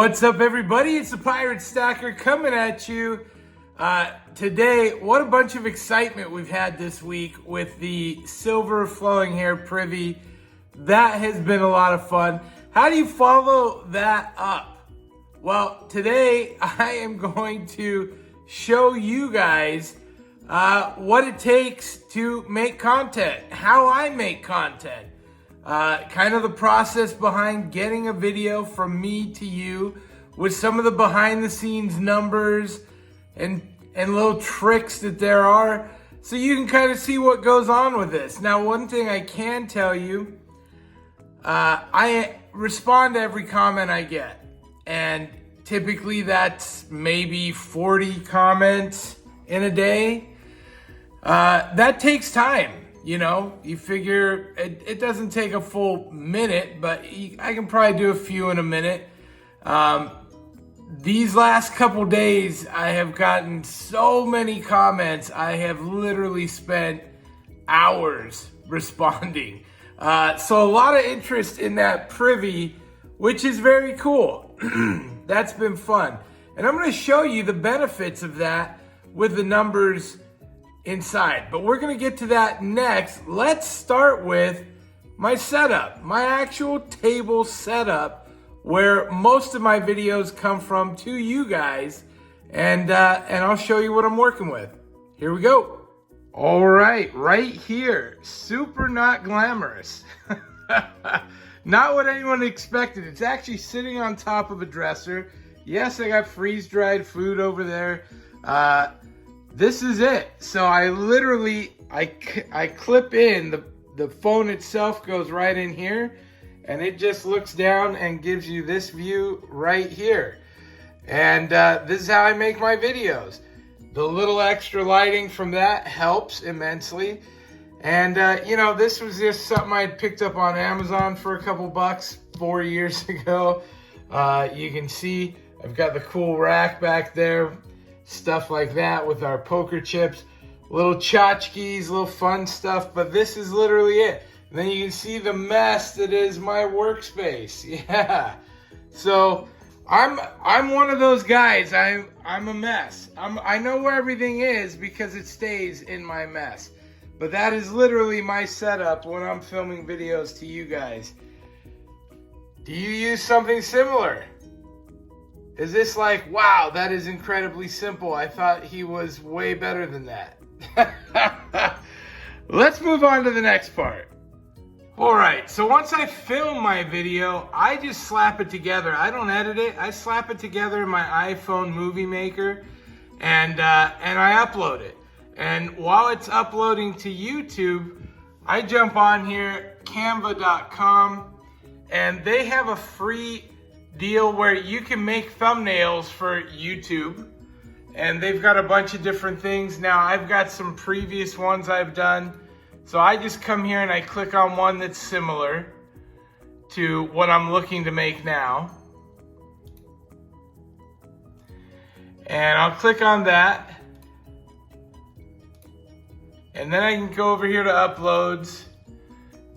What's up, everybody? It's the Pirate Stacker coming at you. Today, what a bunch of excitement we've had this week with the silver flowing hair privy. That has been a lot of fun. How do you follow that up? Well, today I am going to show you guys what it takes to make content, how I make content. Kind of the process behind getting a video from me to you with some of the behind the scenes numbers and little tricks that there are, so you can kind of see what goes on with this. Now, one thing I can tell you, I respond to every comment I get, and typically that's maybe 40 comments in a day. That takes time. You know, you figure it doesn't take a full minute, but I can probably do a few in a minute. These last couple days, I have gotten so many comments. I have literally spent hours responding. So a lot of interest in that privy, which is very cool. That's been fun. And I'm going to show you the benefits of that with the numbers inside, but we're going to get to that next. Let's start with my setup, my actual table setup, where most of my videos come from to you guys, and I'll show you what I'm working with. Here we go. All right here, super not glamorous. Not what anyone expected. It's actually sitting on top of a dresser. Yes, I got freeze-dried food over there. This is it. So I literally, I clip in, the phone itself goes right in here, and it just looks down and gives you this view right here. And this is how I make my videos. The little extra lighting from that helps immensely. And you know, this was just something I had picked up on Amazon for a couple bucks 4 years ago. You can see I've got the cool rack back there. Stuff like that with our poker chips, little tchotchkes, little fun stuff, but this is literally it. And then you can see the mess that is my workspace. Yeah. So I'm one of those guys. I'm a mess. I know where everything is because it stays in my mess. But that is literally my setup when I'm filming videos to you guys. Do you use something similar? Is this like, wow, that is incredibly simple. I thought he was way better than that. Let's move on to the next part. All right, so once I film my video, I just slap it together. I don't edit it. I slap it together in my iPhone Movie Maker, and I upload it. And while it's uploading to YouTube, I jump on here, canva.com, and they have a free deal where you can make thumbnails for YouTube, and they've got a bunch of different things. Now I've got some previous ones I've done, so I just come here and I click on one that's similar to what I'm looking to make now, and I'll click on that, and then I can go over here to uploads,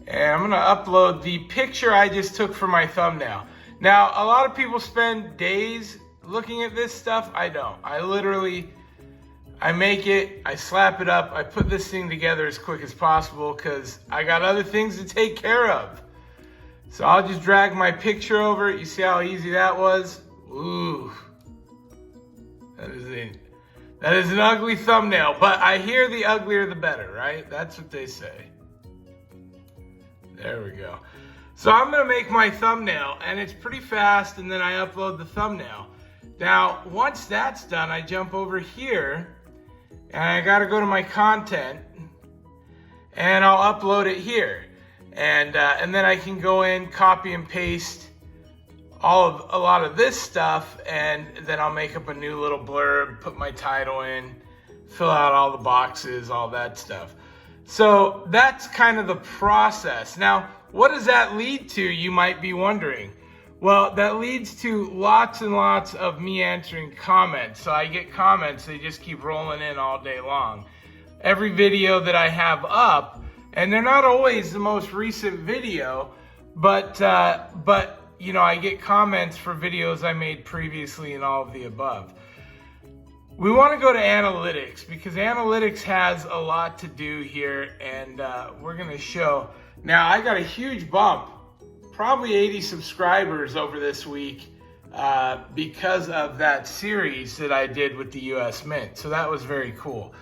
and I'm gonna upload the picture I just took for my thumbnail. Now, a lot of people spend days looking at this stuff. I don't. I make it, I slap it up, I put this thing together as quick as possible because I got other things to take care of. So I'll just drag my picture over. You see how easy that was? Ooh. That is an ugly thumbnail, but I hear the uglier the better, right? That's what they say. There we go. So I'm gonna make my thumbnail, and it's pretty fast, and then I upload the thumbnail. Now, once that's done, I jump over here, and I gotta go to my content, and I'll upload it here. And then I can go in, copy and paste a lot of this stuff, and then I'll make up a new little blurb, put my title in, fill out all the boxes, all that stuff. So that's kind of the process. Now, what does that lead to, you might be wondering? Well, that leads to lots and lots of me answering comments. So I get comments, they just keep rolling in all day long. Every video that I have up, and they're not always the most recent video, but I get comments for videos I made previously and all of the above. We want to go to analytics because analytics has a lot to do here, and we're going to show. Now, I got a huge bump, probably 80 subscribers over this week because of that series that I did with the US Mint. So that was very cool.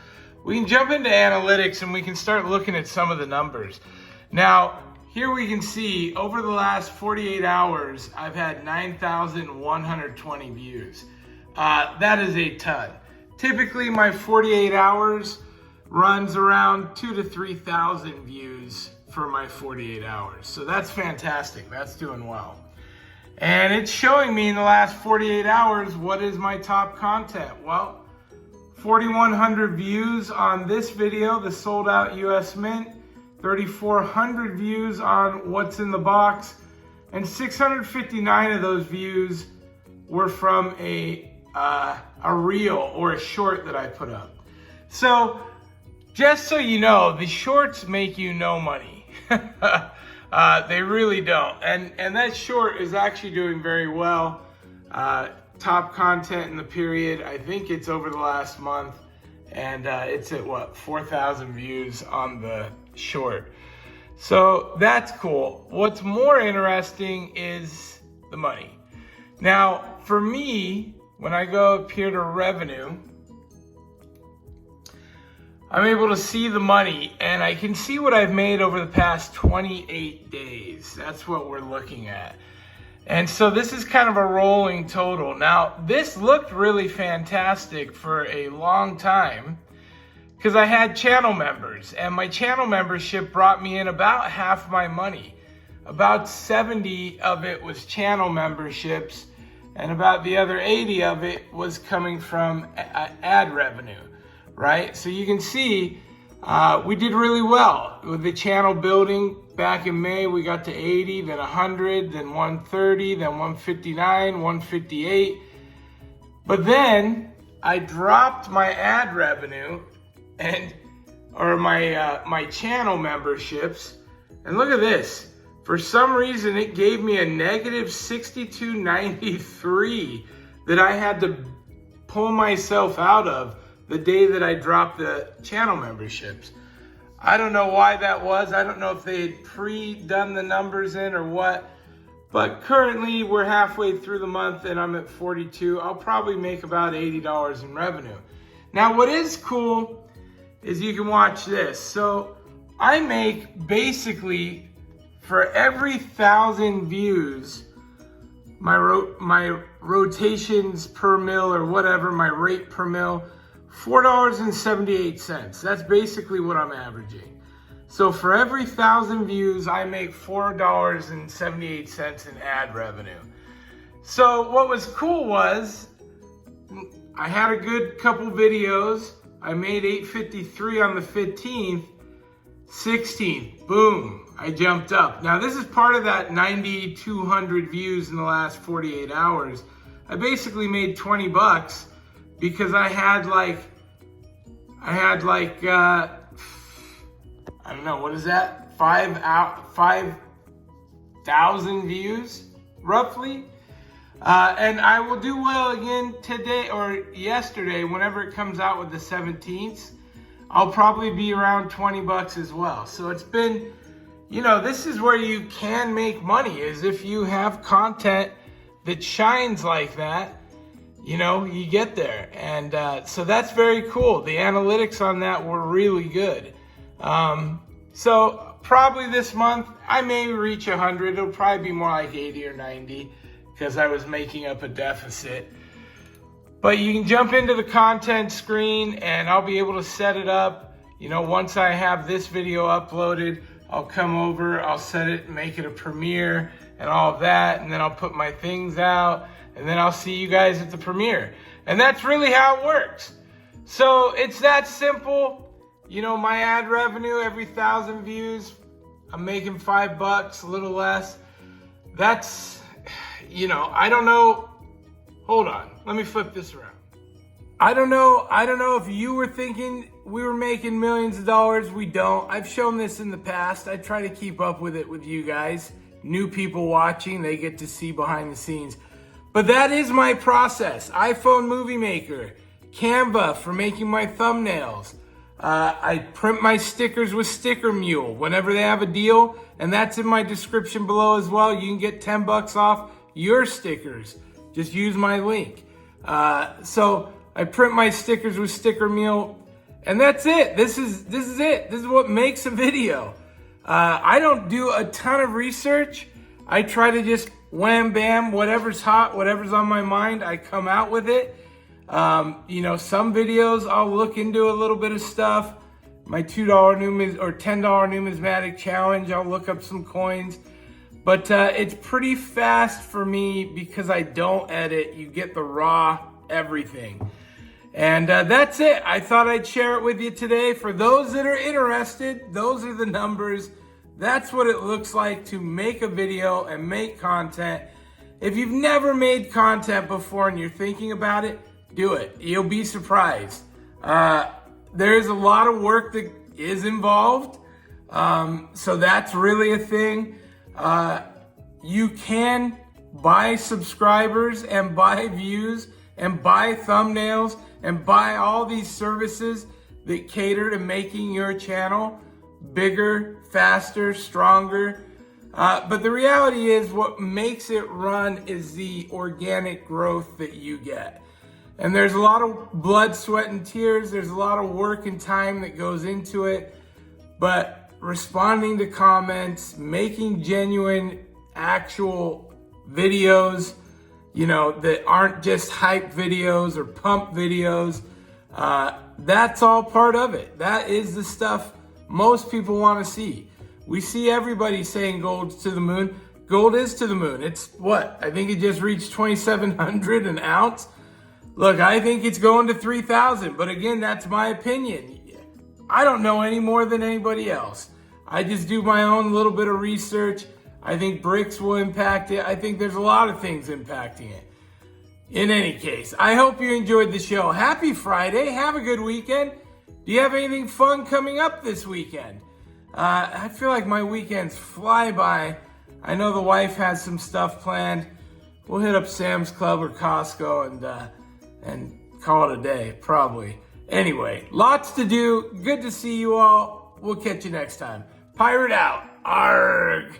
We can jump into analytics and we can start looking at some of the numbers. Now, here we can see over the last 48 hours, I've had 9,120 views. That is a ton. Typically, my 48 hours runs around 2,000 to 3,000 views for my 48 hours. So that's fantastic. That's doing well. And it's showing me in the last 48 hours, what is my top content? Well, 4,100 views on this video, the sold out US Mint, 3,400 views on what's in the box, and 659 of those views were from a reel or a short that I put up. So just so you know, the shorts make you no money. They really don't. And that short is actually doing very well. Top content in the period, I think it's over the last month, and it's at what, 4,000 views on the short. So that's cool. What's more interesting is the money. Now, for me, when I go up here to revenue, I'm able to see the money, and I can see what I've made over the past 28 days. That's what we're looking at. And so this is kind of a rolling total. Now, this looked really fantastic for a long time because I had channel members, and my channel membership brought me in about half my money. About 70 of it was channel memberships, and about the other 80 of it was coming from ad revenue. Right? So you can see we did really well with the channel building. Back in May, we got to 80, then 100, then 130, then 159, 158. But then I dropped my ad revenue or my channel memberships. And look at this. For some reason, it gave me a negative 62.93 that I had to pull myself out of the day that I dropped the channel memberships. I don't know why that was. I don't know if they had pre-done the numbers in or what, but currently we're halfway through the month and I'm at 42. I'll probably make about $80 in revenue. Now, what is cool is you can watch this. So I make basically for every 1,000 views, my rotations per mil or whatever, my rate per mil, $4.78. That's basically what I'm averaging. So for every 1,000 views, I make $4.78 in ad revenue. So what was cool was I had a good couple videos. I made 853 on the 15th, 16th, boom, I jumped up. Now this is part of that 9,200 views in the last 48 hours. I basically made 20 bucks. Because I had like, I don't know, what is that? 5,000 views, roughly. And I will do well again today or yesterday, whenever it comes out with the 17th. I'll probably be around 20 bucks as well. So it's been, this is where you can make money, is if you have content that shines like that. You get there. And so that's very cool. The analytics on that were really good. So probably this month, I may reach 100. It'll probably be more like 80 or 90 because I was making up a deficit. But you can jump into the content screen and I'll be able to set it up. Once I have this video uploaded, I'll come over, I'll set it, make it a premiere and all of that. And then I'll put my things out. And then I'll see you guys at the premiere. And that's really how it works. So it's that simple. My ad revenue, every 1,000 views, I'm making $5, a little less. That's, I don't know. Hold on, let me flip this around. I don't know if you were thinking we were making millions of dollars. We don't. I've shown this in the past. I try to keep up with it with you guys. new people watching, they get to see behind the scenes. But that is my process. iPhone Movie Maker, Canva for making my thumbnails. I print my stickers with Sticker Mule whenever they have a deal, and that's in my description below as well. You can get 10 bucks off your stickers. Just use my link. So I print my stickers with Sticker Mule, and that's it. This is it. This is what makes a video. I don't do a ton of research. I try to just wham bam, whatever's hot, whatever's on my mind, I come out with it. Some videos I'll look into a little bit of stuff. My $2 or $10 numismatic challenge, I'll look up some coins. But it's pretty fast for me because I don't edit. You get the raw everything. And that's it. I thought I'd share it with you today. For those that are interested, those are the numbers. That's what it looks like to make a video and make content. If you've never made content before and you're thinking about it, do it. You'll be surprised. There's a lot of work that is involved. So that's really a thing. You can buy subscribers and buy views and buy thumbnails and buy all these services that cater to making your channel bigger, faster, stronger. But the reality is what makes it run is the organic growth that you get. And there's a lot of blood, sweat, and tears. There's a lot of work and time that goes into it. But responding to comments, making genuine, actual videos, that aren't just hype videos or pump videos, that's all part of it. That is the stuff most people want to see. We see everybody saying gold's to the moon. Gold is to the moon. It's what? I think it just reached 2,700 an ounce. Look, I think it's going to 3,000, but again, that's my opinion. I don't know any more than anybody else. I just do my own little bit of research. I think bricks will impact it. I think there's a lot of things impacting it. In any case, I hope you enjoyed the show. Happy Friday. Have a good weekend. Do you have anything fun coming up this weekend? I feel like my weekends fly by. I know the wife has some stuff planned. We'll hit up Sam's Club or Costco and call it a day, probably. Anyway, lots to do. Good to see you all. We'll catch you next time. Pirate out. Arg.